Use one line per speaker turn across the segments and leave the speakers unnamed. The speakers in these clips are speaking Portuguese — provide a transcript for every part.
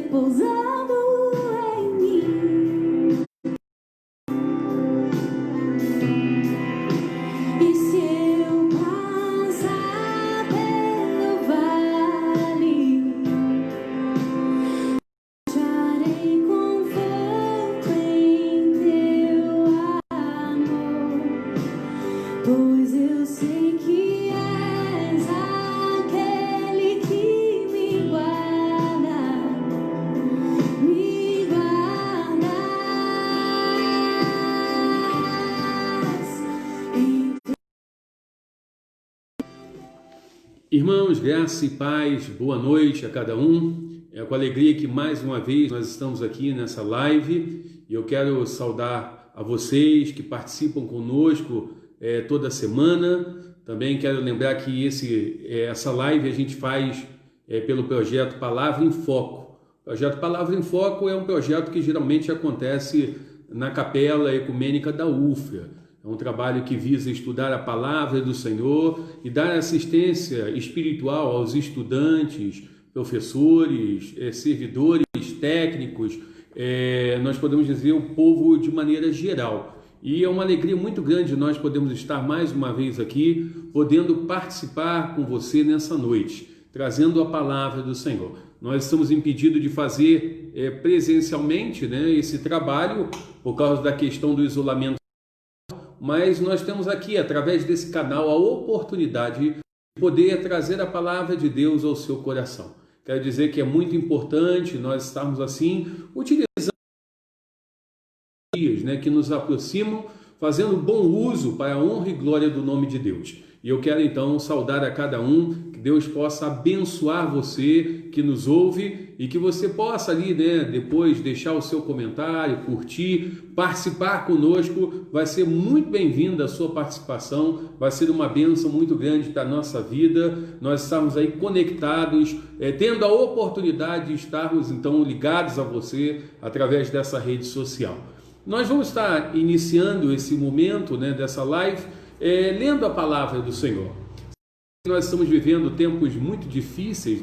pousado em mim. E se eu passar pelo vale, acharei conforto em teu amor, pois eu sei que és aquele que me guardas.
Irmãos, graça e paz, boa noite a cada um. É com alegria que mais uma vez nós estamos aqui nessa live e eu quero saudar a vocês que participam conosco toda semana. Também quero lembrar que essa live a gente faz pelo projeto Palavra em Foco. O projeto Palavra em Foco é um projeto que geralmente acontece na Capela Ecumênica da UFRA. É um trabalho que visa estudar a palavra do Senhor e dar assistência espiritual aos estudantes, professores, servidores, técnicos, nós podemos dizer o povo de maneira geral. E é uma alegria muito grande nós podemos estar mais uma vez aqui, podendo participar com você nessa noite, trazendo a palavra do Senhor. Nós estamos impedidos de fazer presencialmente, esse trabalho por causa da questão do isolamento, mas nós temos aqui, através desse canal, a oportunidade de poder trazer a palavra de Deus ao seu coração. Quero dizer que é muito importante nós estarmos assim, utilizando dias, que nos aproximam, fazendo bom uso para a honra e glória do nome de Deus. E eu quero então saudar a cada um, que Deus possa abençoar você que nos ouve e que você possa ali, depois deixar o seu comentário, curtir, participar conosco. Vai ser muito bem-vinda a sua participação, vai ser uma bênção muito grande para a nossa vida. Nós estamos aí conectados, tendo a oportunidade de estarmos então ligados a você através dessa rede social. Nós vamos estar iniciando esse momento dessa live lendo a palavra do Senhor. Nós estamos vivendo tempos muito difíceis,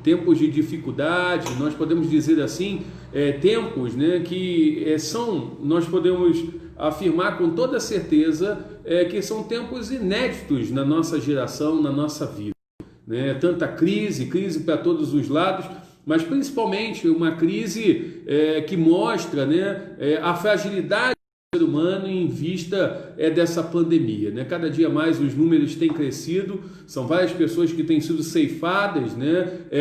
tempos de dificuldade, nós podemos dizer assim, tempos que nós podemos afirmar com toda certeza que são tempos inéditos na nossa geração, na nossa vida. Tanta crise para todos os lados, mas principalmente uma crise que mostra a fragilidade do ser humano em vista dessa pandemia. Cada dia mais os números têm crescido, são várias pessoas que têm sido ceifadas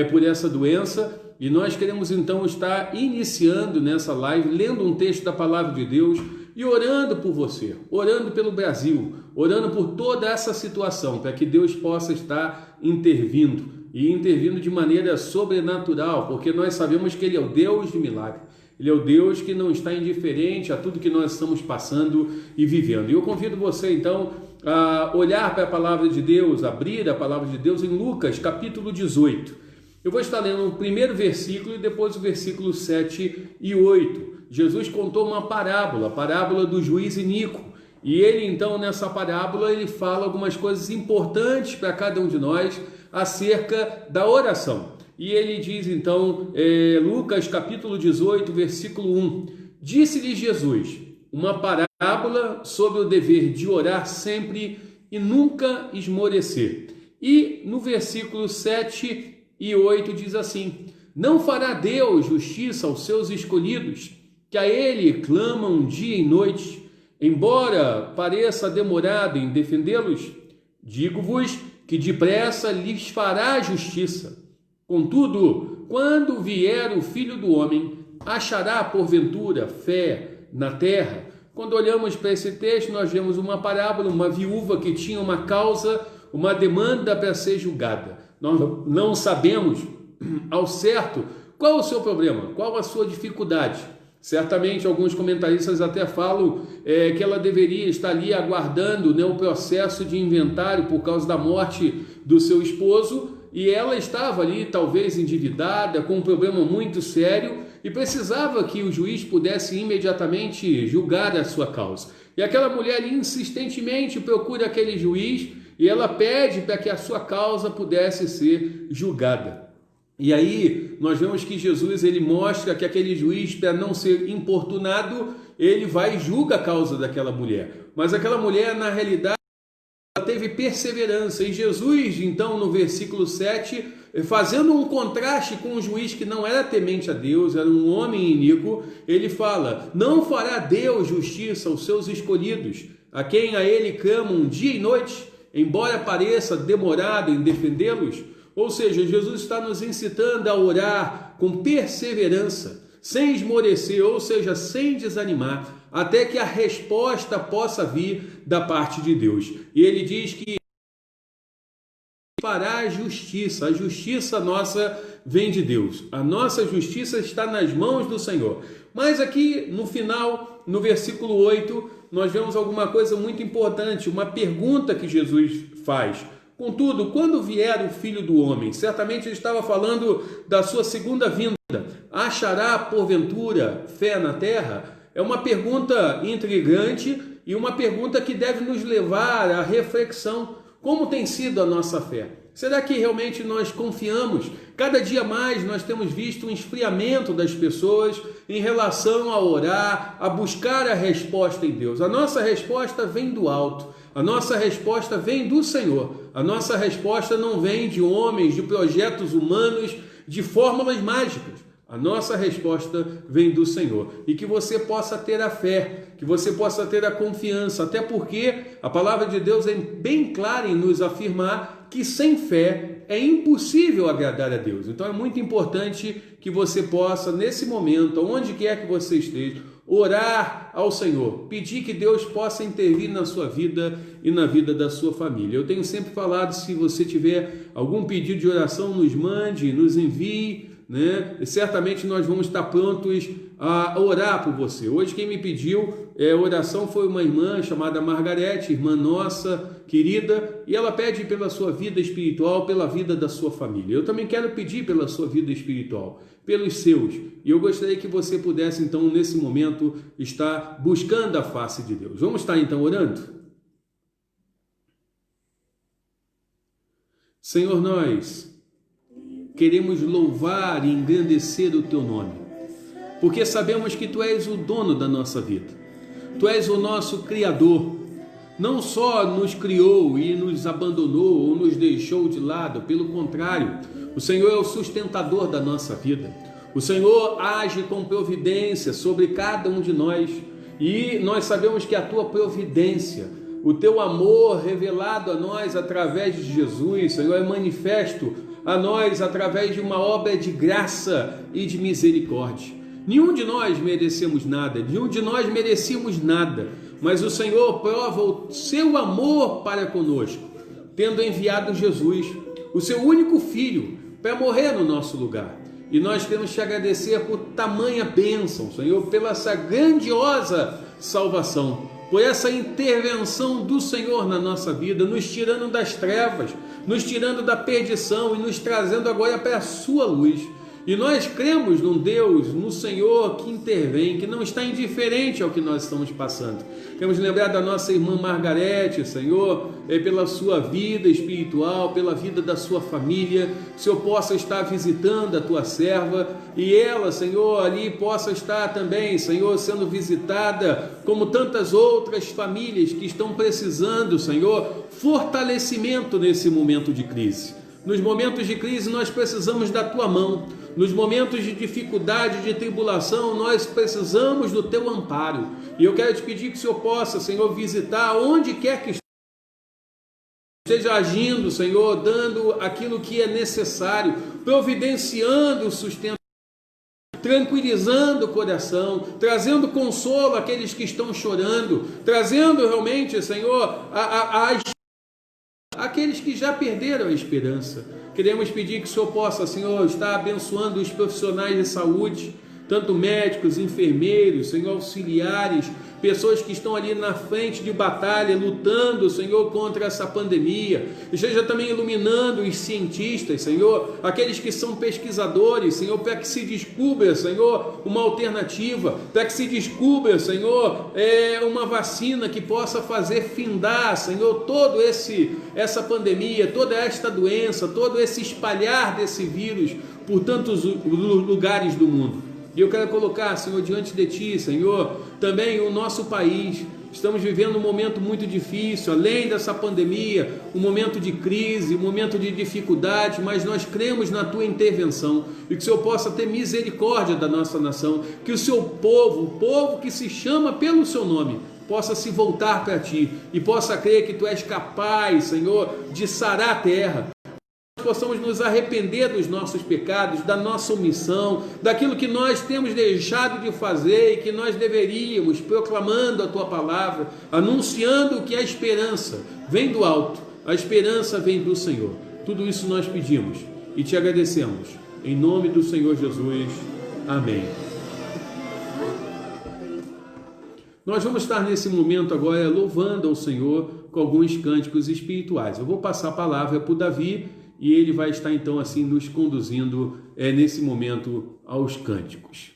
por essa doença, e nós queremos então estar iniciando nessa live, lendo um texto da Palavra de Deus e orando por você, orando pelo Brasil, orando por toda essa situação, para que Deus possa estar intervindo, e intervindo de maneira sobrenatural, porque nós sabemos que Ele é o Deus de milagre. Ele é o Deus que não está indiferente a tudo que nós estamos passando e vivendo. E eu convido você, então, a olhar para a palavra de Deus, abrir a palavra de Deus em Lucas, capítulo 18. Eu vou estar lendo o primeiro versículo e depois o versículo 7 e 8. Jesus contou uma parábola, a parábola do juiz iníquo. E ele, então, nessa parábola, ele fala algumas coisas importantes para cada um de nós acerca da oração. E ele diz então, Lucas capítulo 18, versículo 1, disse-lhe Jesus uma parábola sobre o dever de orar sempre e nunca esmorecer. E no versículo 7 e 8 diz assim, não fará Deus justiça aos seus escolhidos, que a Ele clamam dia e noite, embora pareça demorado em defendê-los? Digo-vos que depressa lhes fará justiça. Contudo, quando vier o Filho do Homem, achará porventura fé na terra? Quando olhamos para esse texto, nós vemos uma parábola, uma viúva que tinha uma causa, uma demanda para ser julgada. Nós não sabemos ao certo qual o seu problema, qual a sua dificuldade. Certamente alguns comentaristas até falam que ela deveria estar ali aguardando o processo de inventário por causa da morte do seu esposo, e ela estava ali talvez endividada, com um problema muito sério, e precisava que o juiz pudesse imediatamente julgar a sua causa. E aquela mulher insistentemente procura aquele juiz e ela pede para que a sua causa pudesse ser julgada. E aí nós vemos que Jesus ele mostra que aquele juiz, para não ser importunado, ele vai e julga a causa daquela mulher. Mas aquela mulher, na realidade, ela teve perseverança. E Jesus, então, no versículo 7, fazendo um contraste com um juiz que não era temente a Deus, era um homem iníquo, ele fala: não fará Deus justiça aos seus escolhidos, a quem a ele clamam dia e noite, embora pareça demorado em defendê-los? Ou seja, Jesus está nos incitando a orar com perseverança, sem esmorecer, ou seja, sem desanimar, até que a resposta possa vir da parte de Deus. E ele diz que fará a justiça nossa vem de Deus, a nossa justiça está nas mãos do Senhor. Mas aqui no final, no versículo 8, nós vemos alguma coisa muito importante, uma pergunta que Jesus faz. Contudo, quando vier o Filho do Homem, certamente ele estava falando da sua segunda vinda, achará porventura fé na terra? É uma pergunta intrigante e uma pergunta que deve nos levar à reflexão. Como tem sido a nossa fé? Será que realmente nós confiamos? Cada dia mais nós temos visto um esfriamento das pessoas em relação a orar, a buscar a resposta em Deus. A nossa resposta vem do alto. A nossa resposta vem do Senhor. A nossa resposta não vem de homens, de projetos humanos, de fórmulas mágicas. A nossa resposta vem do Senhor. E que você possa ter a fé, que você possa ter a confiança, até porque a palavra de Deus é bem clara em nos afirmar que sem fé é impossível agradar a Deus. Então é muito importante que você possa, nesse momento, onde quer que você esteja, orar ao Senhor, pedir que Deus possa intervir na sua vida e na vida da sua família. Eu tenho sempre falado, se você tiver algum pedido de oração, nos mande, nos envie, né? E certamente nós vamos estar prontos a orar por você. Hoje quem me pediu oração foi uma irmã chamada Margarete, irmã nossa, querida, e ela pede pela sua vida espiritual, pela vida da sua família. Eu também quero pedir pela sua vida espiritual, pelos seus, e eu gostaria que você pudesse então nesse momento estar buscando a face de Deus. Vamos estar então orando? Senhor, nós queremos louvar e engrandecer o Teu nome, porque sabemos que Tu és o dono da nossa vida, Tu és o nosso Criador, não só nos criou e nos abandonou ou nos deixou de lado, pelo contrário, o Senhor é o sustentador da nossa vida, o Senhor age com providência sobre cada um de nós, e nós sabemos que a Tua providência, o Teu amor revelado a nós através de Jesus, Senhor, é manifesto a nós através de uma obra de graça e de misericórdia. Nenhum de nós merecemos nada, nenhum de nós merecíamos nada, mas o Senhor prova o seu amor para conosco, tendo enviado Jesus, o seu único Filho, para morrer no nosso lugar. E nós queremos te agradecer por tamanha bênção, Senhor, pela essa grandiosa salvação, por essa intervenção do Senhor na nossa vida, nos tirando das trevas, nos tirando da perdição e nos trazendo agora para a sua luz. E nós cremos num Deus, no Senhor que intervém, que não está indiferente ao que nós estamos passando. Queremos lembrar da nossa irmã Margarete, Senhor, pela sua vida espiritual, pela vida da sua família, que o Senhor possa estar visitando a tua serva e ela, Senhor, ali possa estar também, Senhor, sendo visitada, como tantas outras famílias que estão precisando, Senhor, fortalecimento nesse momento de crise. Nos momentos de crise nós precisamos da tua mão. Nos momentos de dificuldade, de tribulação, nós precisamos do teu amparo. E eu quero te pedir que o Senhor possa, Senhor, visitar onde quer que esteja agindo, Senhor, dando aquilo que é necessário, providenciando o sustento, tranquilizando o coração, trazendo consolo àqueles que estão chorando, trazendo realmente, Senhor, aqueles que já perderam a esperança. Queremos pedir que o Senhor possa, Senhor, estar abençoando os profissionais de saúde, tanto médicos, enfermeiros, Senhor, auxiliares, pessoas que estão ali na frente de batalha, lutando, Senhor, contra essa pandemia. Esteja também iluminando os cientistas, Senhor, aqueles que são pesquisadores, Senhor, para que se descubra, Senhor, uma alternativa, para que se descubra, Senhor, uma vacina que possa fazer findar, Senhor, toda essa pandemia, toda esta doença, todo esse espalhar desse vírus por tantos lugares do mundo. E eu quero colocar, Senhor, diante de Ti, Senhor, também o nosso país. Estamos vivendo um momento muito difícil, além dessa pandemia, um momento de crise, um momento de dificuldade, mas nós cremos na Tua intervenção e que o Senhor possa ter misericórdia da nossa nação, que o Seu povo, o povo que se chama pelo Seu nome, possa se voltar para Ti e possa crer que Tu és capaz, Senhor, de sarar a terra. Possamos nos arrepender dos nossos pecados, da nossa omissão, daquilo que nós temos deixado de fazer e que nós deveríamos, proclamando a Tua palavra, anunciando que a esperança vem do alto, a esperança vem do Senhor. Tudo isso nós pedimos e Te agradecemos. Em nome do Senhor Jesus. Amém. Nós vamos estar nesse momento agora louvando ao Senhor com alguns cânticos espirituais. Eu vou passar a palavra para o Davi e ele vai estar então assim nos conduzindo nesse momento aos cânticos.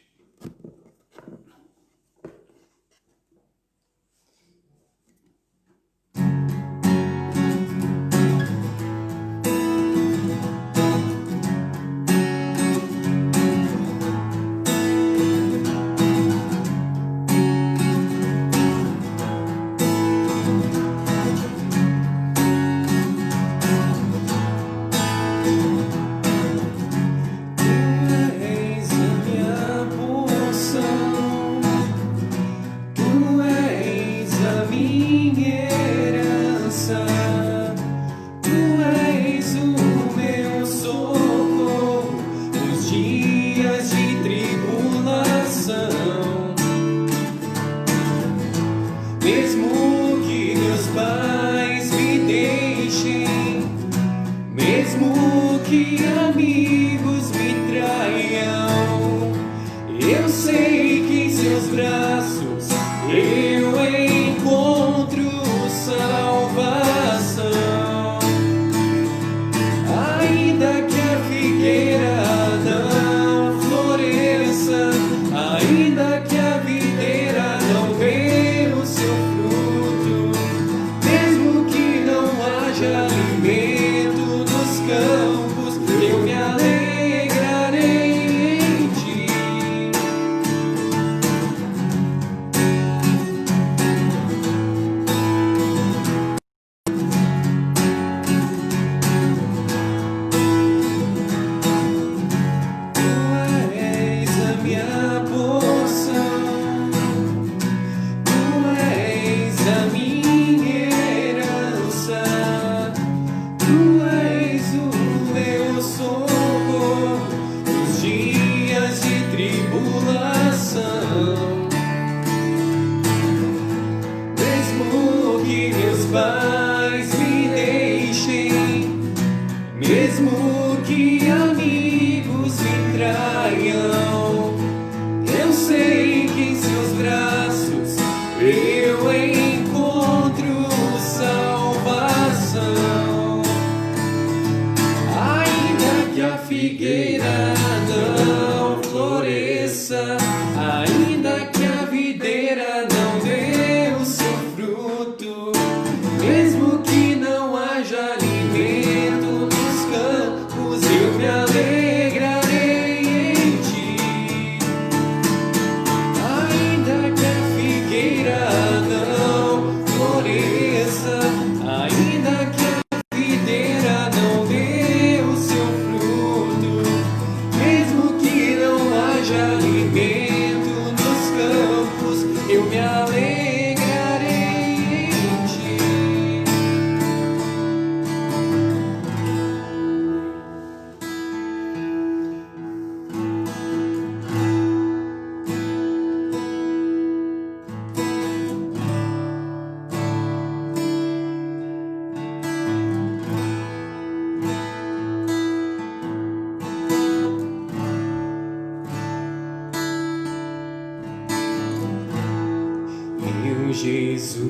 Jesus,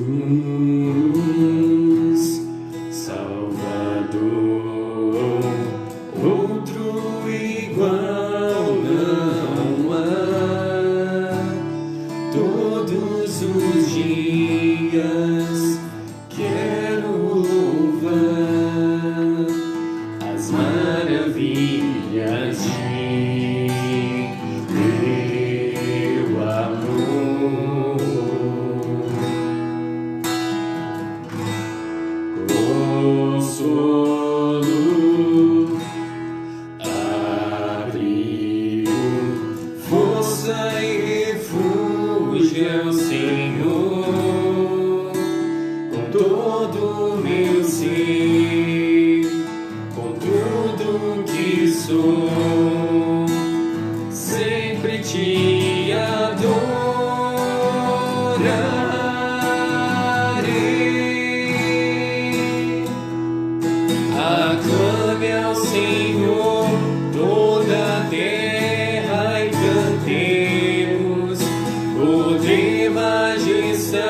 Salvador, outro igual não há. Todos os dias quero louvar as maravilhas de teu amor. Consolo, abrigo, força e refúgio é o Senhor. Com todo o meu ser, com tudo que sou, sempre te adorarei. Aclame ao Senhor toda a terra e cantemos poder, majestade,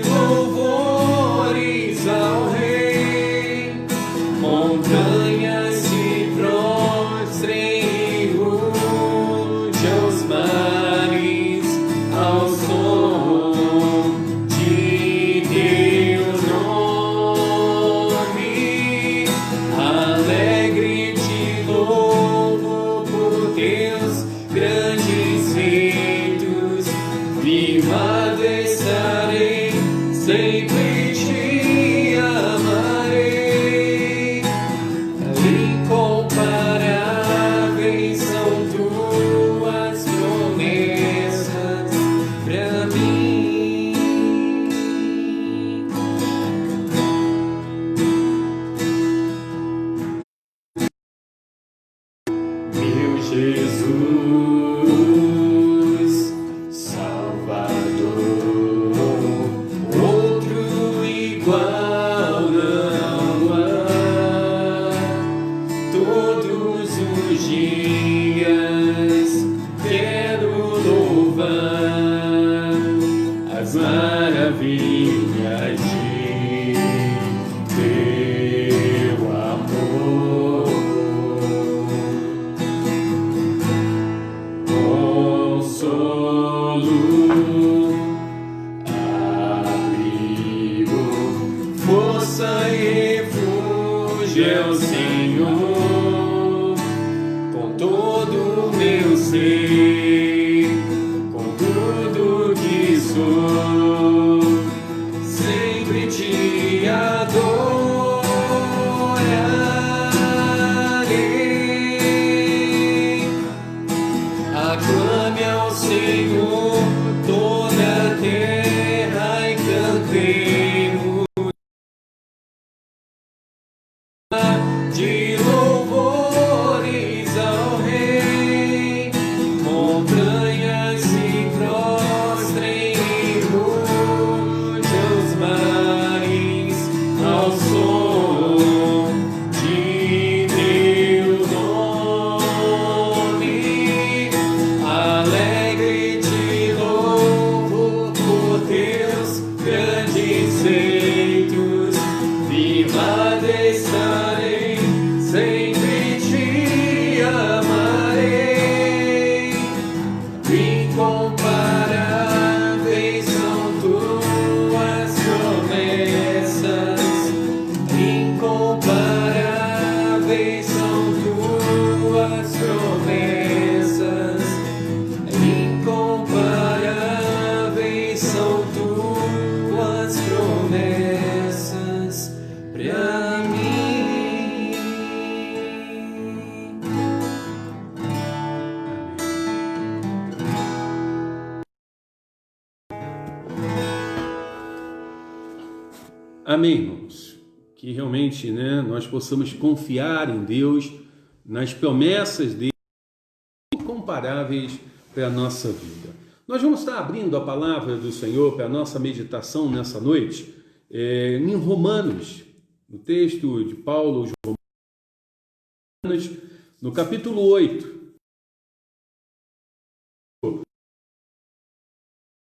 louvores ao Rei. Montanhas se prostrem e rujam os mares ao som de teu nome. Alegre te louvo por teus grandes feitos. Viva estarei, sempre te amarei. Incomparáveis são tuas promessas pra mim. Meu Jesus, Salvador, outro igual não há. Todos os dias quero louvar as maravilhas de teu amor. Consolo, abrigo, força e refúgio é o Senhor. Com todo o meu ser, com tudo que sou, sempre te adorarei. Aclame ao Senhor toda a terra e cantemos de louvores ao Rei. Montanhas se prostrem e rujam os mares ao som de teu nome. Alegre te louvo por teus grandes feitos. Viva estarei, sempre te amarei. Incomparáveis são tuas promessas. Incomparáveis são tuas promessas. Incomparáveis são tuas promessas pra mim.
Amém, irmãos. Que realmente, nós possamos confiar em Deus, nas promessas dele, incomparáveis para a nossa vida. Nós vamos estar abrindo a palavra do Senhor para a nossa meditação nessa noite, em Romanos, no texto de Paulo aos Romanos, no capítulo 8.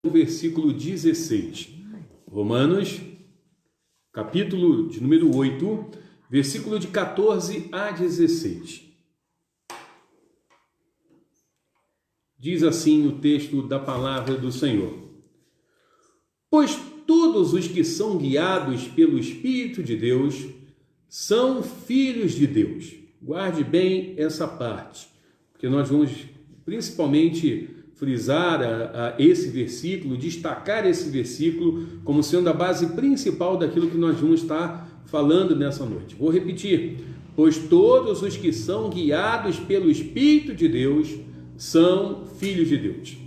versículo 16. Romanos, capítulo de número 8, versículo de 14 a 16. Diz assim o texto da palavra do Senhor: Pois todos os que são guiados pelo Espírito de Deus são filhos de Deus. Guarde bem essa parte, porque nós vamos principalmente frisar esse versículo, destacar esse versículo como sendo a base principal daquilo que nós vamos estar falando nessa noite. Vou repetir: pois todos os que são guiados pelo Espírito de Deus são filhos de Deus.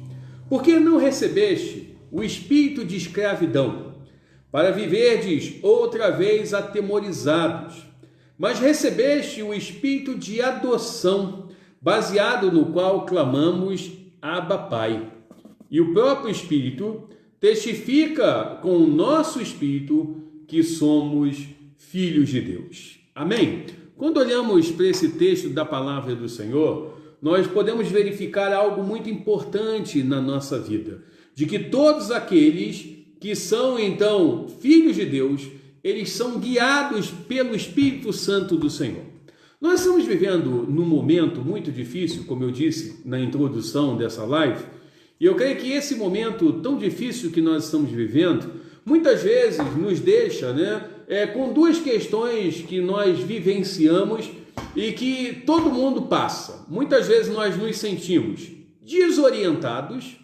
Porque não recebeste o espírito de escravidão, para viverdes outra vez atemorizados, mas recebeste o espírito de adoção, baseado no qual clamamos Abba, Pai. E o próprio Espírito testifica com o nosso espírito que somos filhos de Deus. Amém? Quando olhamos para esse texto da palavra do Senhor, nós podemos verificar algo muito importante na nossa vida, de que todos aqueles que são então filhos de Deus, eles são guiados pelo Espírito Santo do Senhor. Nós estamos vivendo num momento muito difícil, como eu disse na introdução dessa live, e eu creio que esse momento tão difícil que nós estamos vivendo, muitas vezes nos deixa com duas questões que nós vivenciamos e que todo mundo passa. Muitas vezes nós nos sentimos desorientados,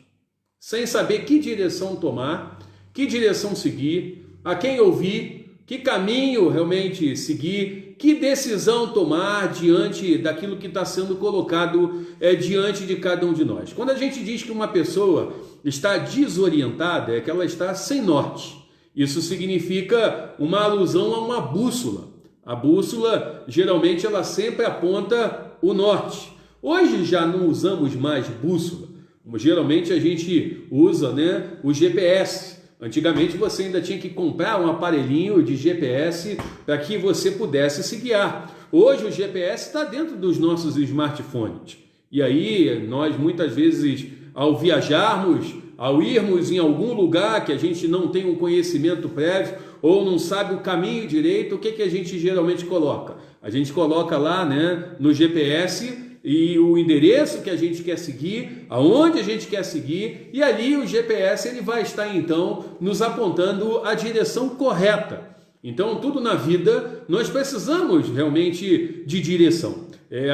sem saber que direção tomar, que direção seguir, a quem ouvir, que caminho realmente seguir, que decisão tomar diante daquilo que está sendo colocado diante de cada um de nós. Quando a gente diz que uma pessoa está desorientada, é que ela está sem norte. Isso significa uma alusão a uma bússola. A bússola, geralmente, ela sempre aponta o norte. Hoje já não usamos mais bússola. Geralmente a gente usa o GPS. Antigamente você ainda tinha que comprar um aparelhinho de GPS para que você pudesse se guiar. Hoje o GPS está dentro dos nossos smartphones. E aí nós muitas vezes, ao viajarmos, ao irmos em algum lugar que a gente não tem um conhecimento prévio ou não sabe o caminho direito, o que a gente geralmente coloca? A gente coloca lá no GPS e o endereço que a gente quer seguir, aonde a gente quer seguir, e ali o GPS ele vai estar então nos apontando a direção correta. Então tudo na vida nós precisamos realmente de direção.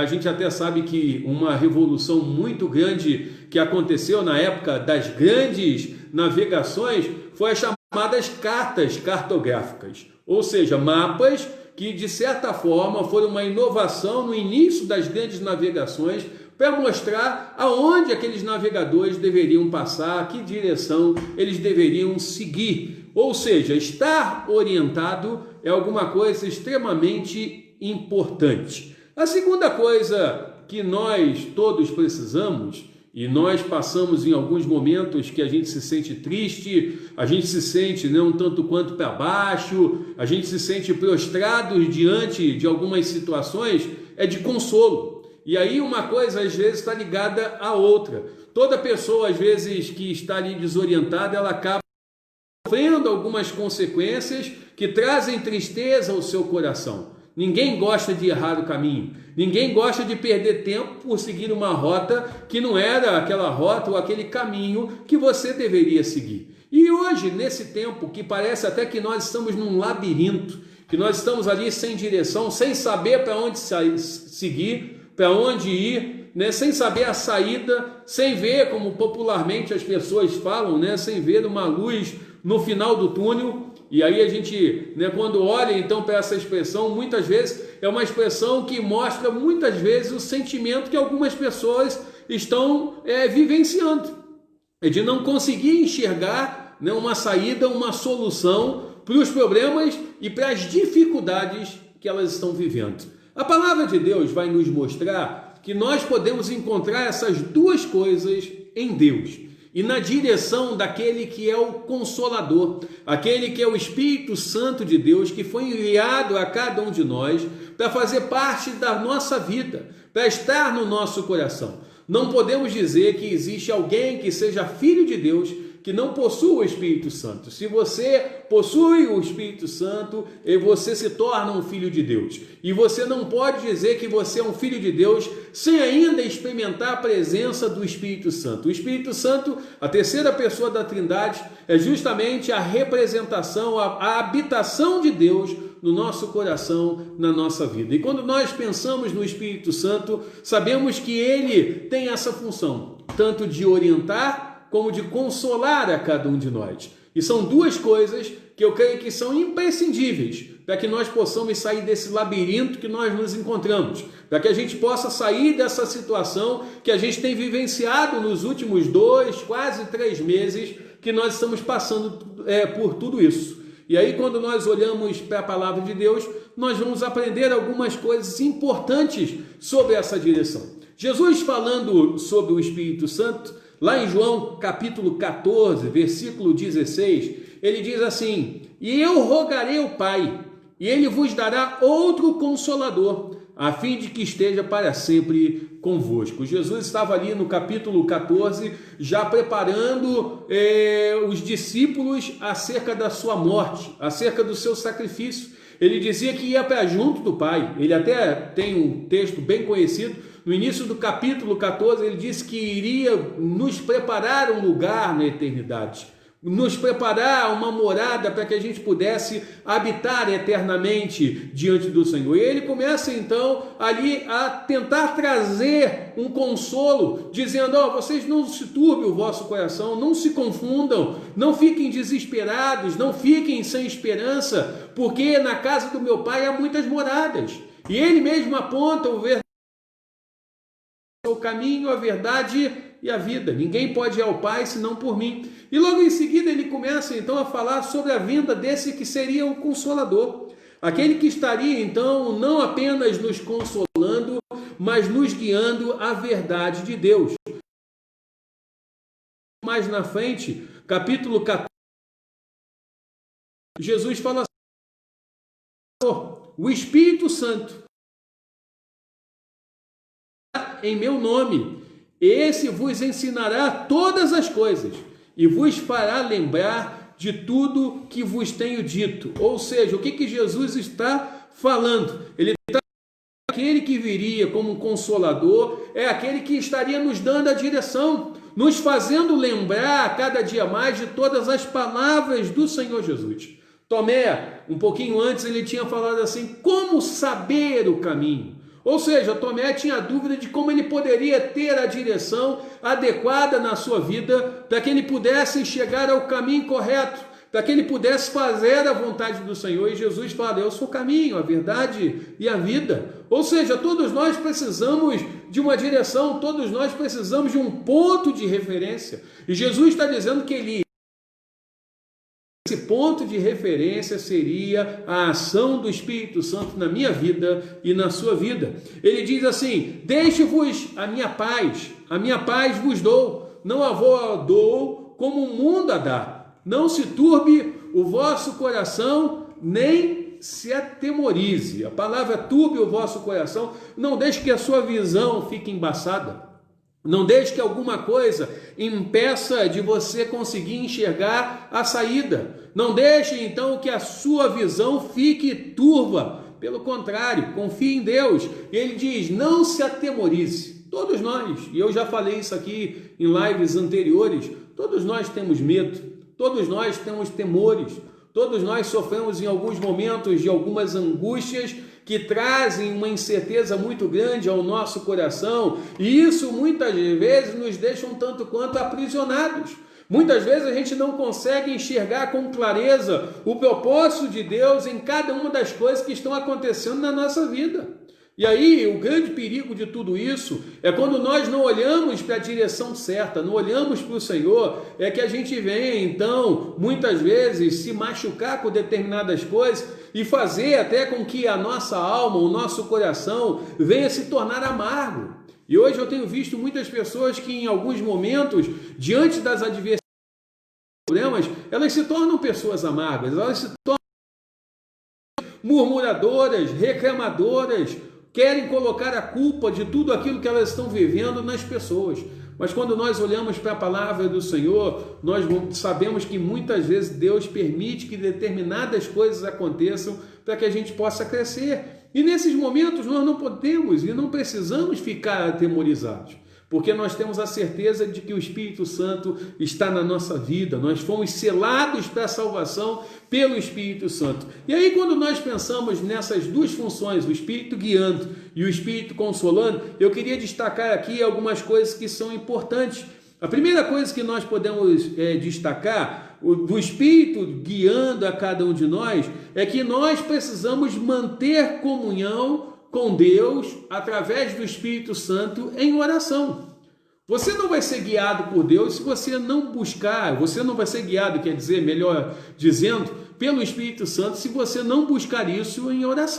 A gente até sabe que uma revolução muito grande que aconteceu na época das grandes navegações foi as chamadas cartas cartográficas, ou seja, mapas que de certa forma foram uma inovação no início das grandes navegações para mostrar aonde aqueles navegadores deveriam passar, que direção eles deveriam seguir. Ou seja, estar orientado é alguma coisa extremamente importante. A segunda coisa que nós todos precisamos, e nós passamos em alguns momentos que a gente se sente triste, a gente se sente um tanto quanto para baixo, a gente se sente prostrado diante de algumas situações, é de consolo. E aí uma coisa às vezes está ligada à outra. Toda pessoa às vezes que está ali desorientada, ela acaba sofrendo algumas consequências que trazem tristeza ao seu coração. Ninguém gosta de errar o caminho. Ninguém gosta de perder tempo por seguir uma rota que não era aquela rota ou aquele caminho que você deveria seguir. E hoje, nesse tempo que parece até que nós estamos num labirinto, que nós estamos ali sem direção, sem saber para onde seguir, para onde ir, sem saber a saída, sem ver, como popularmente as pessoas falam, sem ver uma luz no final do túnel. E aí a gente, quando olha então para essa expressão, muitas vezes é uma expressão que mostra muitas vezes o sentimento que algumas pessoas estão vivenciando, de não conseguir enxergar uma saída, uma solução para os problemas e para as dificuldades que elas estão vivendo. A palavra de Deus vai nos mostrar que nós podemos encontrar essas duas coisas em Deus e na direção daquele que é o Consolador, aquele que é o Espírito Santo de Deus, que foi enviado a cada um de nós para fazer parte da nossa vida, para estar no nosso coração. Não podemos dizer que existe alguém que seja filho de Deus que não possuem o Espírito Santo. Se você possui o Espírito Santo, você se torna um filho de Deus. E você não pode dizer que você é um filho de Deus sem ainda experimentar a presença do Espírito Santo. O Espírito Santo, a terceira pessoa da Trindade, é justamente a representação, a habitação de Deus no nosso coração, na nossa vida. E quando nós pensamos no Espírito Santo, sabemos que ele tem essa função, tanto de orientar como de consolar a cada um de nós. E são duas coisas que eu creio que são imprescindíveis para que nós possamos sair desse labirinto que nós nos encontramos, para que a gente possa sair dessa situação que a gente tem vivenciado nos últimos 2, quase 3 meses, que nós estamos passando por tudo isso. E aí, quando nós olhamos para a palavra de Deus, nós vamos aprender algumas coisas importantes sobre essa direção. Jesus, falando sobre o Espírito Santo, lá em João capítulo 14, versículo 16, ele diz assim: e eu rogarei ao Pai, e ele vos dará outro Consolador, a fim de que esteja para sempre convosco. Jesus estava ali no capítulo 14, já preparando os discípulos acerca da sua morte, acerca do seu sacrifício. Ele dizia que ia para junto do Pai. Ele até tem um texto bem conhecido. No início do capítulo 14, ele disse que iria nos preparar um lugar na eternidade, nos preparar uma morada para que a gente pudesse habitar eternamente diante do Senhor. E ele começa então ali a tentar trazer um consolo, dizendo: vocês não se turbem o vosso coração, não se confundam, não fiquem desesperados, não fiquem sem esperança, porque na casa do meu Pai há muitas moradas. E ele mesmo aponta o caminho, a verdade e a vida. Ninguém pode ir ao Pai senão por mim. E logo em seguida ele começa então a falar sobre a vinda desse que seria o Consolador. Aquele que estaria então não apenas nos consolando, mas nos guiando à verdade de Deus. Mais na frente, capítulo 14, Jesus fala assim: o Espírito Santo em meu nome, esse vos ensinará todas as coisas e vos fará lembrar de tudo que vos tenho dito. Ou seja, o que Jesus está falando? Ele está aquele que viria como um consolador, é aquele que estaria nos dando a direção, nos fazendo lembrar cada dia mais de todas as palavras do Senhor Jesus. Tomé, um pouquinho antes, ele tinha falado assim: como saber o caminho? Ou seja, Tomé tinha dúvida de como ele poderia ter a direção adequada na sua vida para que ele pudesse chegar ao caminho correto, para que ele pudesse fazer a vontade do Senhor. E Jesus fala: eu sou o caminho, a verdade e a vida. Ou seja, todos nós precisamos de uma direção, todos nós precisamos de um ponto de referência. E Jesus está dizendo que esse ponto de referência seria a ação do Espírito Santo na minha vida e na sua vida. Ele diz assim: deixe-vos a minha paz vos dou, não a vos dou como o mundo a dá. Não se turbe o vosso coração, nem se atemorize. A palavra turbe o vosso coração, não deixe que a sua visão fique embaçada. Não deixe que alguma coisa impeça de você conseguir enxergar a saída. Não deixe então que a sua visão fique turva. Pelo contrário, confie em Deus. E ele diz: não se atemorize. Todos nós, e eu já falei isso aqui em lives anteriores, todos nós temos medo, todos nós temos temores, todos nós sofremos em alguns momentos de algumas angústias que trazem uma incerteza muito grande ao nosso coração, e isso muitas vezes nos deixa um tanto quanto aprisionados. Muitas vezes a gente não consegue enxergar com clareza o propósito de Deus em cada uma das coisas que estão acontecendo na nossa vida. E aí, o grande perigo de tudo isso é quando nós não olhamos para a direção certa, não olhamos para o Senhor, é que a gente vem, então, muitas vezes, se machucar com determinadas coisas e fazer até com que a nossa alma, o nosso coração, venha se tornar amargo. E hoje eu tenho visto muitas pessoas que, em alguns momentos, diante das adversidades e problemas, elas se tornam pessoas amargas, elas se tornam murmuradoras, reclamadoras, querem colocar a culpa de tudo aquilo que elas estão vivendo nas pessoas. Mas quando nós olhamos para a palavra do Senhor, nós sabemos que muitas vezes Deus permite que determinadas coisas aconteçam para que a gente possa crescer. E nesses momentos nós não podemos e não precisamos ficar atemorizados, porque nós temos a certeza de que o Espírito Santo está na nossa vida, nós fomos selados para a salvação pelo Espírito Santo. E aí, quando nós pensamos nessas duas funções, o Espírito guiando e o Espírito consolando, eu queria destacar aqui algumas coisas que são importantes. A primeira coisa que nós podemos destacar do Espírito guiando a cada um de nós é que nós precisamos manter comunhão com Deus através do Espírito Santo em oração. Você não vai ser guiado por Deus se você não buscar, você não vai ser guiado, quer dizer, melhor dizendo, pelo Espírito Santo, se você não buscar isso em oração.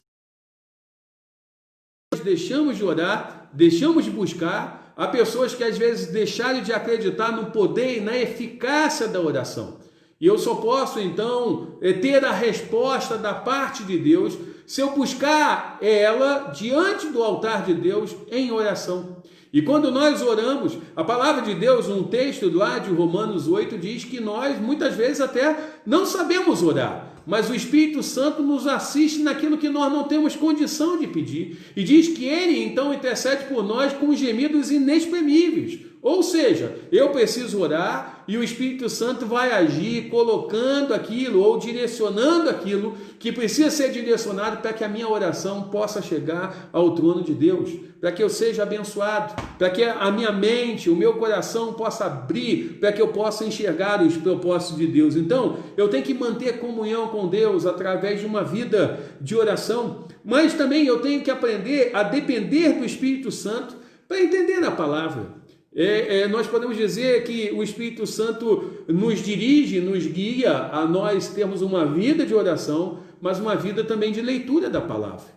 Nós deixamos de orar, deixamos de buscar. Há pessoas que às vezes deixaram de acreditar no poder e na eficácia da oração. E eu só posso então ter a resposta da parte de Deus se eu buscar ela diante do altar de Deus em oração. E quando nós oramos, a palavra de Deus, um texto lá de Romanos 8, diz que nós muitas vezes até não sabemos orar, mas o Espírito Santo nos assiste naquilo que nós não temos condição de pedir. E diz que Ele então intercede por nós com gemidos inexprimíveis. Ou seja, eu preciso orar e o Espírito Santo vai agir colocando aquilo ou direcionando aquilo que precisa ser direcionado para que a minha oração possa chegar ao trono de Deus, para que eu seja abençoado, para que a minha mente, o meu coração possa abrir, para que eu possa enxergar os propósitos de Deus. Então, eu tenho que manter comunhão com Deus através de uma vida de oração, mas também eu tenho que aprender a depender do Espírito Santo para entender a palavra. Nós podemos dizer que o Espírito Santo nos dirige, nos guia a nós termos uma vida de oração, mas uma vida também de leitura da palavra.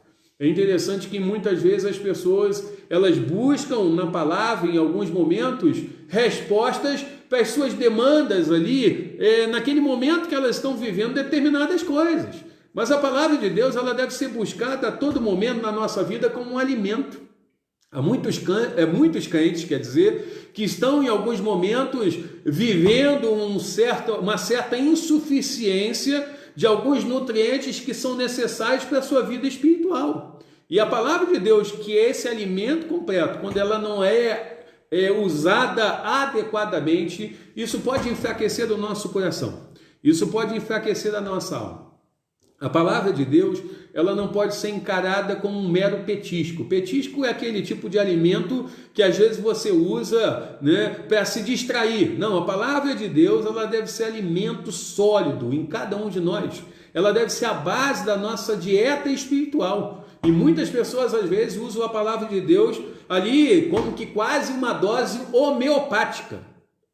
É interessante que muitas vezes as pessoas elas buscam na palavra, em alguns momentos, respostas para as suas demandas ali, naquele momento que elas estão vivendo determinadas coisas. Mas a palavra de Deus ela deve ser buscada a todo momento na nossa vida como um alimento. Há muitos crentes, quer dizer, que estão em alguns momentos vivendo uma certa insuficiência de alguns nutrientes que são necessários para a sua vida espiritual. E a palavra de Deus, que é esse alimento completo, quando ela não é usada adequadamente, isso pode enfraquecer o nosso coração, isso pode enfraquecer a nossa alma. A palavra de Deus, ela não pode ser encarada como um mero petisco. Petisco é aquele tipo de alimento que às vezes você usa, para se distrair. Não, a palavra de Deus, ela deve ser alimento sólido em cada um de nós. Ela deve ser a base da nossa dieta espiritual. E muitas pessoas às vezes usam a palavra de Deus ali como que quase uma dose homeopática,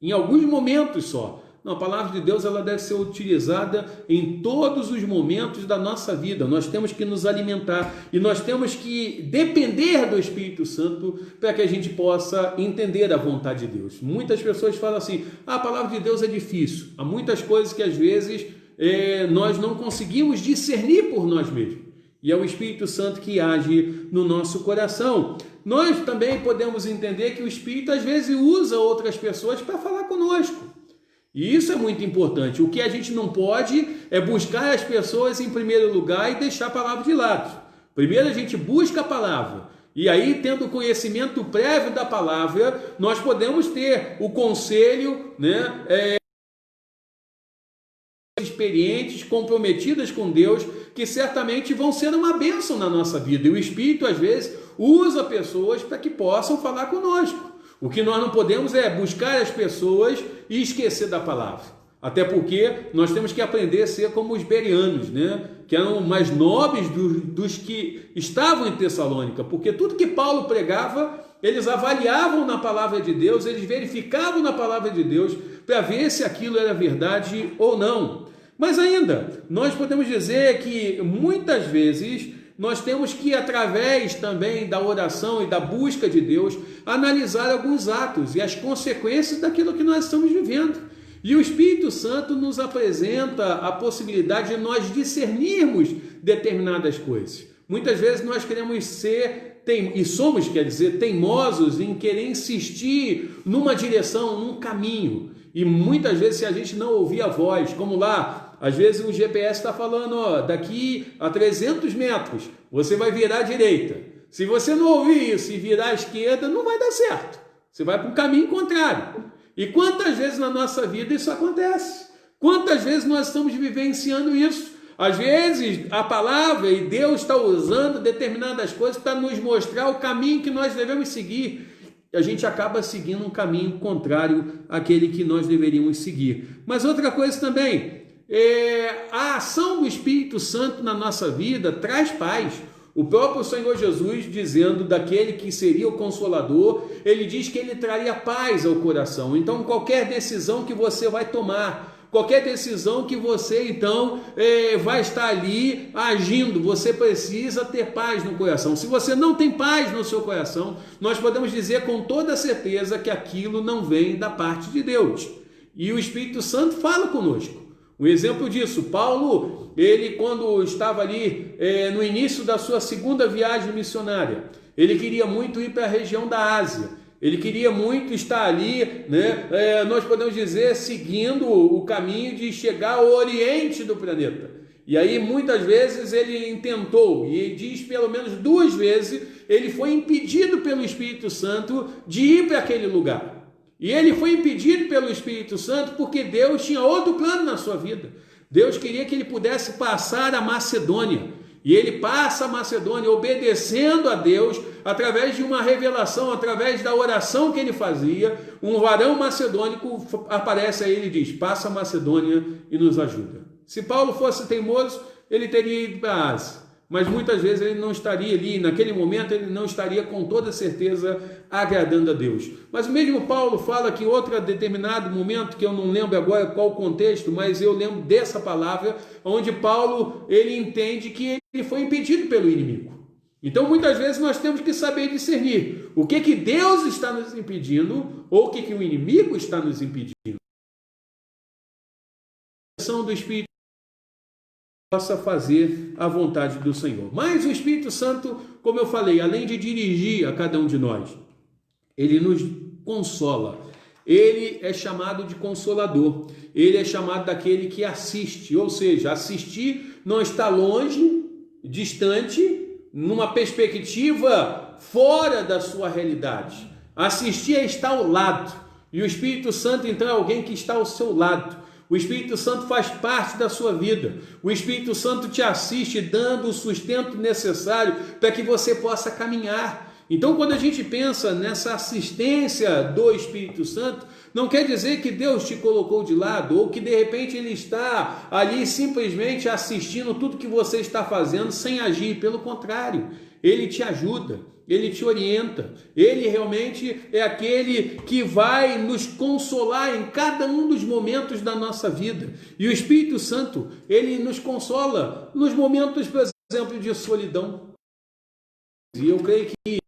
em alguns momentos só. Não, a palavra de Deus ela deve ser utilizada em todos os momentos da nossa vida. Nós temos que nos alimentar e nós temos que depender do Espírito Santo para que a gente possa entender a vontade de Deus. Muitas pessoas falam assim, a palavra de Deus é difícil. Há muitas coisas que às vezes nós não conseguimos discernir por nós mesmos. E é o Espírito Santo que age no nosso coração. Nós também podemos entender que o Espírito às vezes usa outras pessoas para falar conosco. E isso é muito importante. O que a gente não pode é buscar as pessoas em primeiro lugar e deixar a palavra de lado. Primeiro a gente busca a palavra. E aí, tendo conhecimento prévio da palavra, nós podemos ter o conselho, experientes, comprometidas com Deus, que certamente vão ser uma bênção na nossa vida. E o Espírito, às vezes, usa pessoas para que possam falar conosco. O que nós não podemos é buscar as pessoas e esquecer da palavra. Até porque nós temos que aprender a ser como os bereanos, que eram mais nobres dos que estavam em Tessalônica. Porque tudo que Paulo pregava, eles avaliavam na palavra de Deus, eles verificavam na palavra de Deus para ver se aquilo era verdade ou não. Mas ainda, nós podemos dizer que muitas vezes nós temos que, através também da oração e da busca de Deus, analisar alguns atos e as consequências daquilo que nós estamos vivendo. E o Espírito Santo nos apresenta a possibilidade de nós discernirmos determinadas coisas. Muitas vezes nós queremos ser somos, quer dizer, teimosos em querer insistir numa direção, num caminho. E muitas vezes, se a gente não ouvir a voz, como lá, às vezes o GPS está falando, ó, daqui a 300 metros, você vai virar à direita. Se você não ouvir isso e virar à esquerda, não vai dar certo. Você vai para um caminho contrário. E quantas vezes na nossa vida isso acontece? Quantas vezes nós estamos vivenciando isso? Às vezes a palavra e Deus está usando determinadas coisas para nos mostrar o caminho que nós devemos seguir. E a gente acaba seguindo um caminho contrário àquele que nós deveríamos seguir. Mas outra coisa também, a ação do Espírito Santo na nossa vida traz paz. O próprio Senhor Jesus, dizendo daquele que seria o Consolador, ele diz que ele traria paz ao coração. Então, qualquer decisão que você vai tomar, qualquer decisão que você, então, vai estar ali agindo, você precisa ter paz no coração. Se você não tem paz no seu coração, nós podemos dizer com toda certeza que aquilo não vem da parte de Deus. E o Espírito Santo fala conosco. Um exemplo disso, Paulo, ele quando estava ali no início da sua segunda viagem missionária, ele queria muito ir para a região da Ásia, ele queria muito estar ali, né? Nós podemos dizer, seguindo o caminho de chegar ao oriente do planeta. E aí muitas vezes ele intentou, e diz pelo menos 2 vezes, ele foi impedido pelo Espírito Santo de ir para aquele lugar. E ele foi impedido pelo Espírito Santo porque Deus tinha outro plano na sua vida. Deus queria que ele pudesse passar a Macedônia. E ele passa a Macedônia obedecendo a Deus através de uma revelação, através da oração que ele fazia. Um varão macedônico aparece a ele e diz: passa a Macedônia e nos ajuda. Se Paulo fosse teimoso, ele teria ido para a Ásia. Mas muitas vezes ele não estaria ali, naquele momento ele não estaria com toda certeza agradando a Deus. Mas o mesmo Paulo fala que em outro determinado momento, que eu não lembro agora qual o contexto, mas eu lembro dessa palavra, onde Paulo ele entende que ele foi impedido pelo inimigo. Então muitas vezes nós temos que saber discernir o que Deus está nos impedindo ou o que o inimigo está nos impedindo. A ação do Espírito possa fazer a vontade do Senhor. Mas o Espírito Santo, como eu falei, além de dirigir a cada um de nós, ele nos consola. Ele é chamado de consolador. Ele é chamado daquele que assiste. Ou seja, assistir não está longe, distante, numa perspectiva fora da sua realidade. Assistir é estar ao lado. E o Espírito Santo, então, é alguém que está ao seu lado. O Espírito Santo faz parte da sua vida. O Espírito Santo te assiste, dando o sustento necessário para que você possa caminhar. Então, quando a gente pensa nessa assistência do Espírito Santo, não quer dizer que Deus te colocou de lado ou que de repente Ele está ali simplesmente assistindo tudo que você está fazendo sem agir. Pelo contrário, Ele te ajuda. Ele te orienta, Ele realmente é aquele que vai nos consolar em cada um dos momentos da nossa vida. E o Espírito Santo, Ele nos consola nos momentos, por exemplo, de solidão. E eu creio que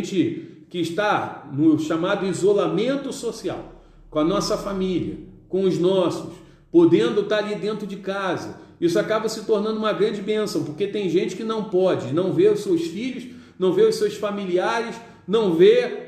a gente que está no chamado isolamento social, com a nossa família, com os nossos, podendo estar ali dentro de casa, isso acaba se tornando uma grande bênção, porque tem gente que não pode, não vê os seus filhos, não vê os seus familiares, não vê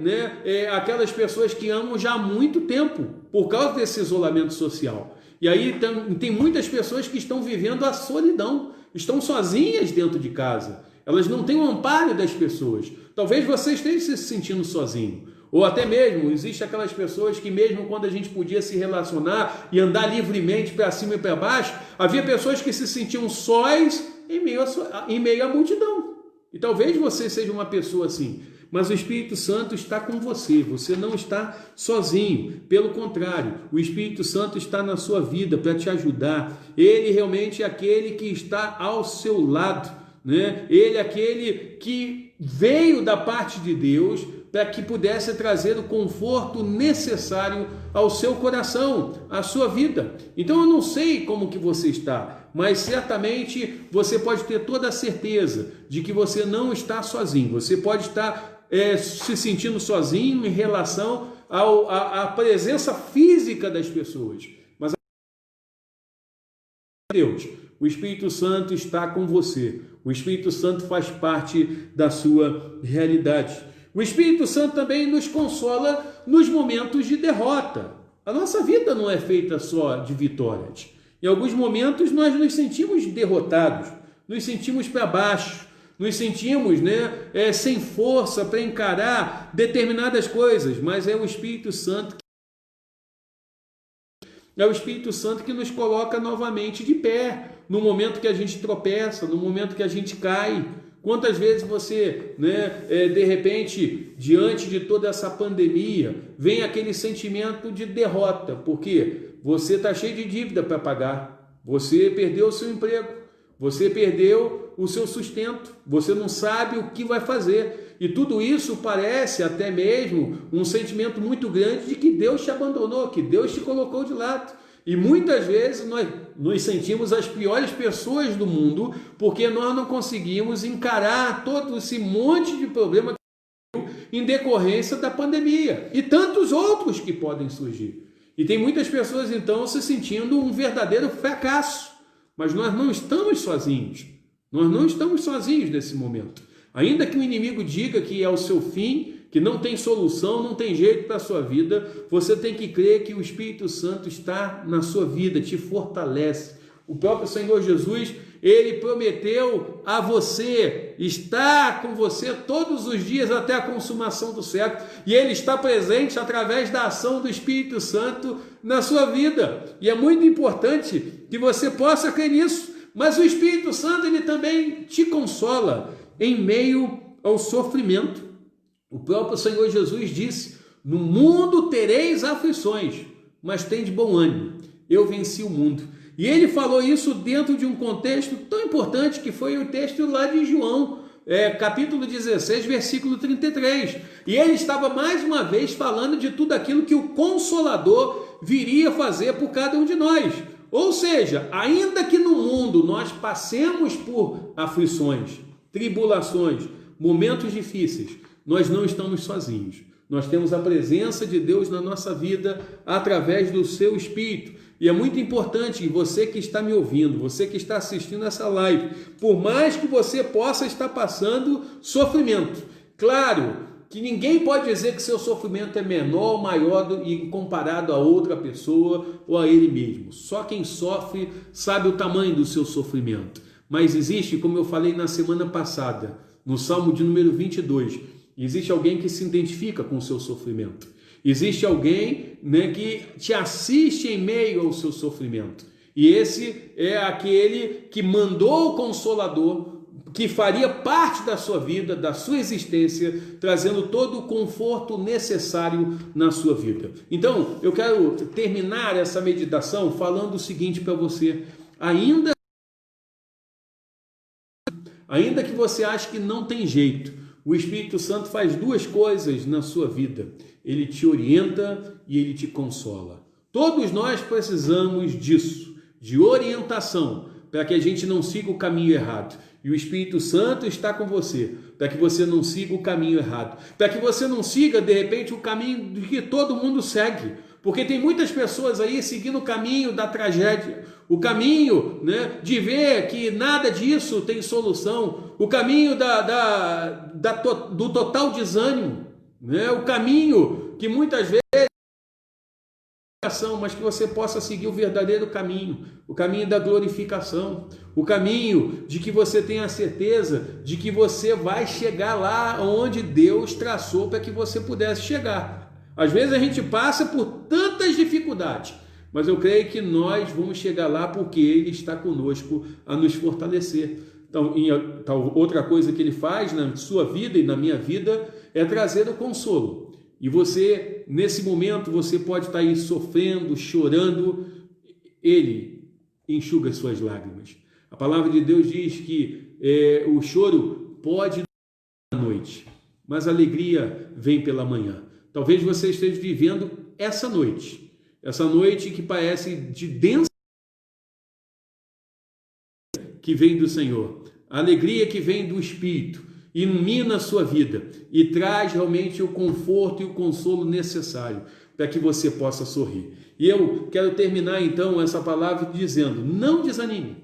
aquelas pessoas que amam já há muito tempo, por causa desse isolamento social. E aí tem muitas pessoas que estão vivendo a solidão, estão sozinhas dentro de casa, elas não têm o amparo das pessoas. Talvez você esteja se sentindo sozinho, ou até mesmo, existem aquelas pessoas que mesmo quando a gente podia se relacionar e andar livremente para cima e para baixo, havia pessoas que se sentiam sós em meio à multidão. E talvez você seja uma pessoa assim, mas o Espírito Santo está com você, você não está sozinho, pelo contrário, o Espírito Santo está na sua vida para te ajudar, ele realmente é aquele que está ao seu lado, né? Ele é aquele que veio da parte de Deus para que pudesse trazer o conforto necessário ao seu coração, à sua vida. Então eu não sei como que você está, mas certamente você pode ter toda a certeza de que você não está sozinho. Você pode estar se sentindo sozinho em relação à presença física das pessoas. Mas Deus, o Espírito Santo está com você. O Espírito Santo faz parte da sua realidade. O Espírito Santo também nos consola nos momentos de derrota. A nossa vida não é feita só de vitórias. Em alguns momentos nós nos sentimos derrotados, nos sentimos para baixo, nos sentimos sem força para encarar determinadas coisas, mas é o Espírito Santo que nos coloca novamente de pé, no momento que a gente tropeça, no momento que a gente cai. Quantas vezes você, de repente, diante de toda essa pandemia, vem aquele sentimento de derrota, porque você está cheio de dívida para pagar, você perdeu o seu emprego, você perdeu o seu sustento, você não sabe o que vai fazer. E tudo isso parece até mesmo um sentimento muito grande de que Deus te abandonou, que Deus te colocou de lado. E muitas vezes nós nos sentimos as piores pessoas do mundo porque nós não conseguimos encarar todo esse monte de problema em decorrência da pandemia e tantos outros que podem surgir. E tem muitas pessoas então se sentindo um verdadeiro fracasso, mas nós não estamos sozinhos. Nós não estamos sozinhos nesse momento. Ainda que o inimigo diga que é o seu fim, que não tem solução, não tem jeito para a sua vida, você tem que crer que o Espírito Santo está na sua vida, te fortalece. O próprio Senhor Jesus, ele prometeu a você, está com você todos os dias até a consumação do século, e ele está presente através da ação do Espírito Santo na sua vida. E é muito importante que você possa crer nisso, mas o Espírito Santo, ele também te consola em meio ao sofrimento. O próprio Senhor Jesus disse: no mundo tereis aflições, mas tende bom ânimo, eu venci o mundo. E ele falou isso dentro de um contexto tão importante que foi o texto lá de João, capítulo 16, versículo 33. E ele estava mais uma vez falando de tudo aquilo que o Consolador viria fazer por cada um de nós. Ou seja, ainda que no mundo nós passemos por aflições, tribulações, momentos difíceis, nós não estamos sozinhos. Nós temos a presença de Deus na nossa vida através do seu Espírito. E é muito importante que você que está me ouvindo, você que está assistindo essa live, por mais que você possa estar passando sofrimento, claro que ninguém pode dizer que seu sofrimento é menor ou maior comparado a outra pessoa ou a ele mesmo. Só quem sofre sabe o tamanho do seu sofrimento. Mas existe, como eu falei na semana passada, no Salmo de número 22, existe alguém que se identifica com o seu sofrimento. Existe alguém que te assiste em meio ao seu sofrimento. E esse é aquele que mandou o Consolador, que faria parte da sua vida, da sua existência, trazendo todo o conforto necessário na sua vida. Então, eu quero terminar essa meditação falando o seguinte para você: ainda que você ache que não tem jeito, o Espírito Santo faz duas coisas na sua vida: ele te orienta e ele te consola. Todos nós precisamos disso, de orientação, para que a gente não siga o caminho errado. E o Espírito Santo está com você, para que você não siga o caminho errado, para que você não siga, de repente, o caminho que todo mundo segue. Porque tem muitas pessoas aí seguindo o caminho da tragédia, o caminho de ver que nada disso tem solução, o caminho do total desânimo, o caminho que muitas vezes mas que você possa seguir o verdadeiro caminho, o caminho da glorificação, o caminho de que você tenha a certeza de que você vai chegar lá onde Deus traçou para que você pudesse chegar. Às vezes a gente passa por tantas dificuldades, mas eu creio que nós vamos chegar lá porque Ele está conosco a nos fortalecer. Então, outra coisa que Ele faz na sua vida e na minha vida é trazer o consolo. E você, nesse momento, você pode estar aí sofrendo, chorando, Ele enxuga as suas lágrimas. A palavra de Deus diz que o choro pode à noite, mas a alegria vem pela manhã. Talvez você esteja vivendo essa noite que parece de densa, que vem do Senhor, a alegria que vem do Espírito, ilumina a sua vida e traz realmente o conforto e o consolo necessário para que você possa sorrir. E eu quero terminar então essa palavra dizendo: não desanime,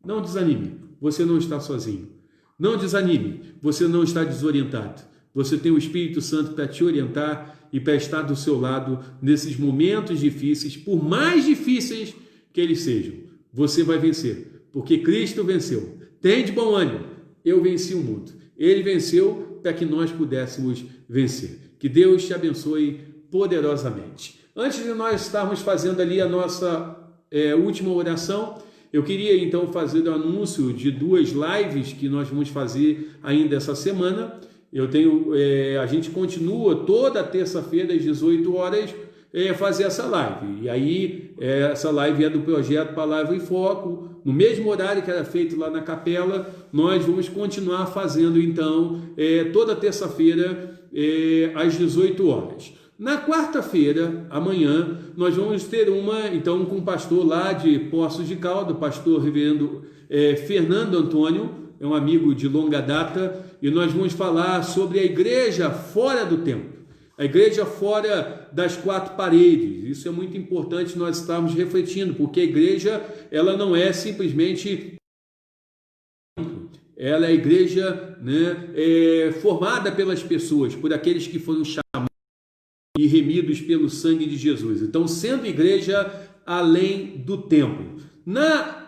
não desanime, você não está sozinho. Não desanime, você não está desorientado. Você tem o Espírito Santo para te orientar e para estar do seu lado nesses momentos difíceis, por mais difíceis que eles sejam. Você vai vencer, porque Cristo venceu. Tem de bom ânimo, eu venci o mundo. Ele venceu para que nós pudéssemos vencer. Que Deus te abençoe poderosamente. Antes de nós estarmos fazendo ali a nossa última oração, eu queria então fazer o anúncio de 2 lives que nós vamos fazer ainda essa semana. A gente continua toda terça-feira às 18 horas fazer essa live. E aí essa live é do projeto Palavra em Foco, no mesmo horário que era feito lá na capela. Nós vamos continuar fazendo então toda terça-feira às 18 horas. Na quarta-feira, amanhã, nós vamos ter uma, então, com o pastor lá de Poços de Caldas, o pastor reverendo Fernando Antônio, é um amigo de longa data, e nós vamos falar sobre a igreja fora do templo, a igreja fora das 4 paredes. Isso é muito importante nós estarmos refletindo, porque a igreja, ela não é simplesmente... Ela é a igreja, né, formada pelas pessoas, por aqueles que foram chamados e remidos pelo sangue de Jesus. Então, sendo igreja além do templo. Na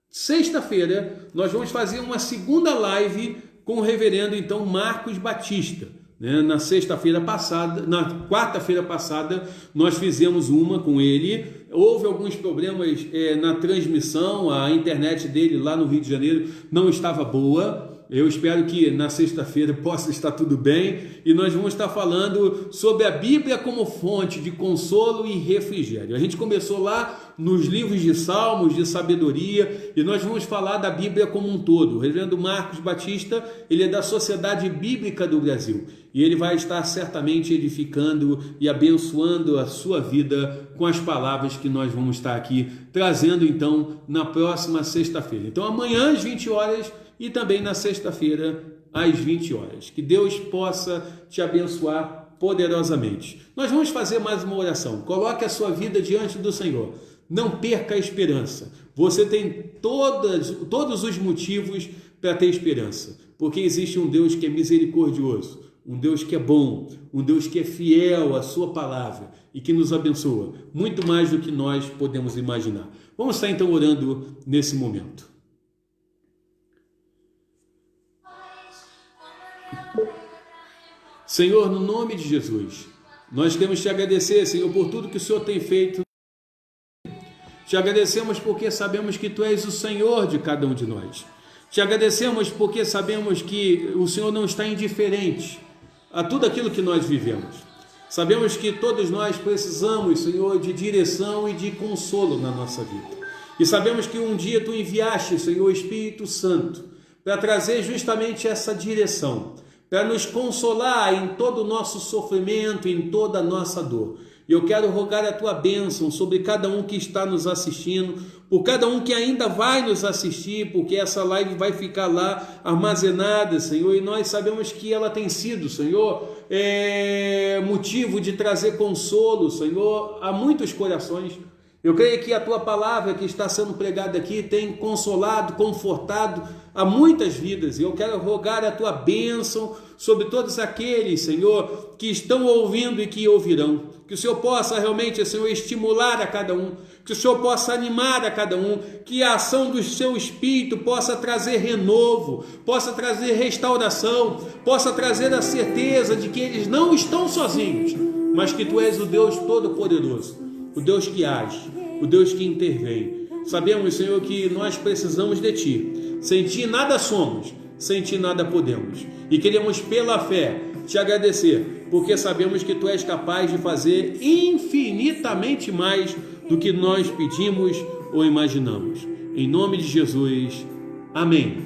sexta-feira, nós vamos fazer uma segunda live com o reverendo, então, Marcos Batista. Na quarta-feira passada, nós fizemos uma com ele. Houve alguns problemas na transmissão, a internet dele lá no Rio de Janeiro não estava boa. Eu espero que na sexta-feira possa estar tudo bem, e nós vamos estar falando sobre a Bíblia como fonte de consolo e refrigério. A gente começou lá nos livros de Salmos, de sabedoria, e nós vamos falar da Bíblia como um todo. O reverendo Marcos Batista, ele é da Sociedade Bíblica do Brasil, e ele vai estar certamente edificando e abençoando a sua vida com as palavras que nós vamos estar aqui trazendo então na próxima sexta-feira. Então amanhã às 20 horas e também na sexta-feira às 20 horas. Que Deus possa te abençoar poderosamente. Nós vamos fazer mais uma oração. Coloque a sua vida diante do Senhor. Não perca a esperança. Você tem todos os motivos para ter esperança, porque existe um Deus que é misericordioso, um Deus que é bom, um Deus que é fiel à sua palavra e que nos abençoa muito mais do que nós podemos imaginar. Vamos estar então orando nesse momento. Senhor, no nome de Jesus, nós queremos te agradecer, Senhor, por tudo que o Senhor tem feito. Te agradecemos porque sabemos que Tu és o Senhor de cada um de nós. Te agradecemos porque sabemos que o Senhor não está indiferente a tudo aquilo que nós vivemos. Sabemos que todos nós precisamos, Senhor, de direção e de consolo na nossa vida. E sabemos que um dia Tu enviaste, Senhor, o Espírito Santo para trazer justamente essa direção, para nos consolar em todo o nosso sofrimento, em toda a nossa dor. E eu quero rogar a Tua bênção sobre cada um que está nos assistindo, por cada um que ainda vai nos assistir, porque essa live vai ficar lá armazenada, Senhor, e nós sabemos que ela tem sido, Senhor, motivo de trazer consolo, Senhor, a muitos corações. Eu creio que a Tua palavra que está sendo pregada aqui tem consolado, confortado a muitas vidas. E eu quero rogar a Tua bênção sobre todos aqueles, Senhor, que estão ouvindo e que ouvirão. Que o Senhor possa realmente, Senhor, estimular a cada um. Que o Senhor possa animar a cada um. Que a ação do Seu Espírito possa trazer renovo, possa trazer restauração, possa trazer a certeza de que eles não estão sozinhos, mas que Tu és o Deus Todo-Poderoso, o Deus que age, o Deus que intervém. Sabemos, Senhor, que nós precisamos de Ti. Sem Ti nada somos, sem Ti nada podemos. E queremos pela fé Te agradecer, porque sabemos que Tu és capaz de fazer infinitamente mais do que nós pedimos ou imaginamos. Em nome de Jesus, amém.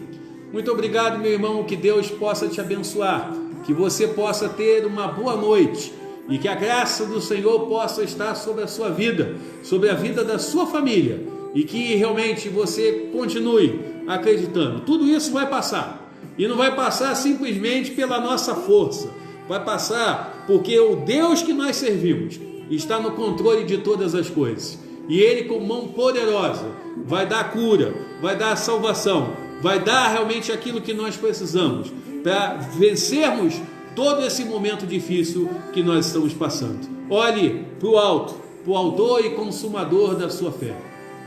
Muito obrigado, meu irmão, que Deus possa te abençoar, que você possa ter uma boa noite, e que a graça do Senhor possa estar sobre a sua vida, sobre a vida da sua família, e que realmente você continue acreditando. Tudo isso vai passar, e não vai passar simplesmente pela nossa força, vai passar porque o Deus que nós servimos está no controle de todas as coisas, e Ele com mão poderosa vai dar cura, vai dar salvação, vai dar realmente aquilo que nós precisamos para vencermos todo esse momento difícil que nós estamos passando. Olhe para o alto, para o autor e consumador da sua fé.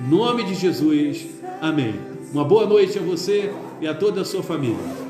Em nome de Jesus, amém. Uma boa noite a você e a toda a sua família.